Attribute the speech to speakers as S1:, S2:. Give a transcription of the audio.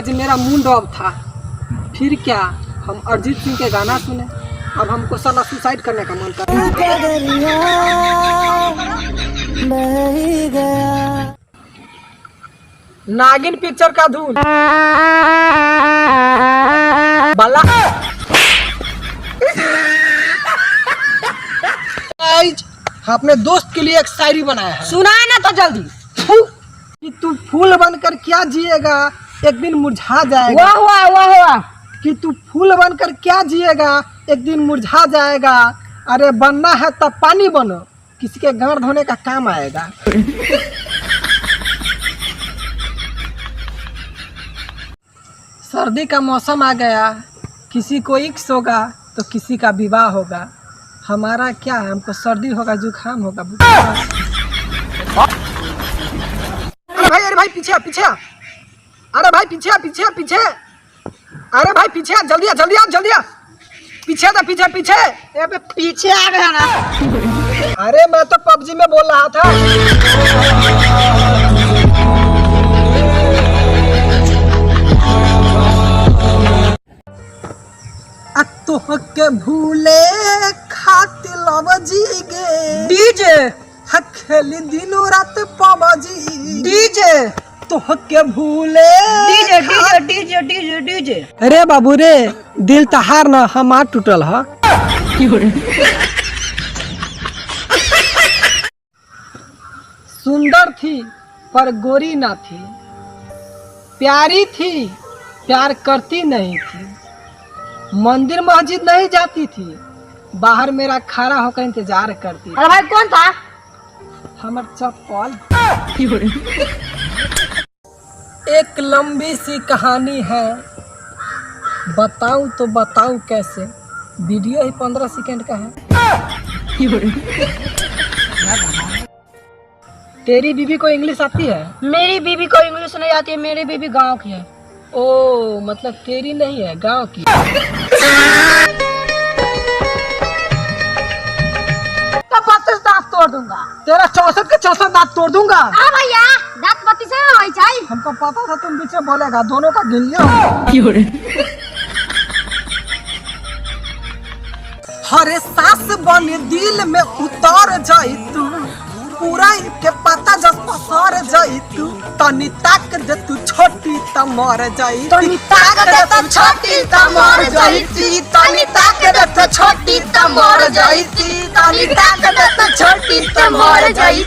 S1: आज मेरा mood off था, फिर क्या हम अरिजीत सिंह के गाना सुने। अब हमको साला सुसाइड करने का मन कर रहा है। नागिन पिक्चर का धूल बाला अपने दोस्त के लिए एक शायरी बनाया है,
S2: सुना ना तो जल्दी।
S1: कि तू फूल बनकर क्या जिएगा, एक दिन मुरझा जाएगा।
S2: वाह वाह
S1: कि तू फूल बनकर क्या जिएगा, एक दिन मुरझा जाएगा। अरे बनना है तब पानी बनो, किसी के गाड़ धोने का काम आएगा। सर्दी का मौसम आ गया, किसी को इक्स होगा तो किसी का विवाह होगा। हमारा क्या है, हमको सर्दी होगा, जुकाम होगा, बुखार। अरे भाई पीछे पीछे, अरे भाई पीछे पीछे पीछे, अरे भाई पीछे जल्दी आ जल्दी आ जल्दी आ, पीछे था पीछे पीछे
S2: पीछे आ गया ना।
S1: अरे मैं तो पबजी में बोल रहा था। तो के भूले खातिर लवजी गे
S2: डीजे
S1: खेली दिनों रात पबजी
S2: डीजे
S1: तो के भूले
S2: DJ DJ DJ DJ DJ.
S1: अरे बाबू रे, दिल तहार न हमार टूटल है। सुंदर थी पर गोरी ना थी, प्यारी थी प्यार करती नहीं थी, मंदिर मस्जिद नहीं जाती थी, बाहर मेरा खड़ा होकर इंतजार करती थी।
S2: अरे भाई कौन था?
S1: हमर चप्पल। एक लंबी सी कहानी है, बताऊं तो बताऊं कैसे, वीडियो ही 15 सेकंड का है। तेरी बीबी को इंग्लिश आती है?
S2: मेरी बीबी को इंग्लिश नहीं आती है, मेरी बीबी गांव की है।
S1: ओ मतलब तेरी नहीं है, गांव की।
S2: तो 32 दांत तोड़ दूंगा।
S1: तेरा 64 के 64 दांत तोड़ दूंगा।
S2: हाँ भैया, दांत 32 से होई चाहिए।
S1: हमको पता था तुम पीछे बोलेगा, दोनों का गिन लियो। हरे सांस बने दिल में उतार जाई तू, पूरा के पता जब पसार जाई तू, तनी ताक दे तू छोटी त मर जाई,
S2: तनी ताक दे तू छोटी त मर जाई,
S1: तनी ताक दे तू छोटी त मर जाई,
S2: तनी ताक दे तू छोटी त मर जाई।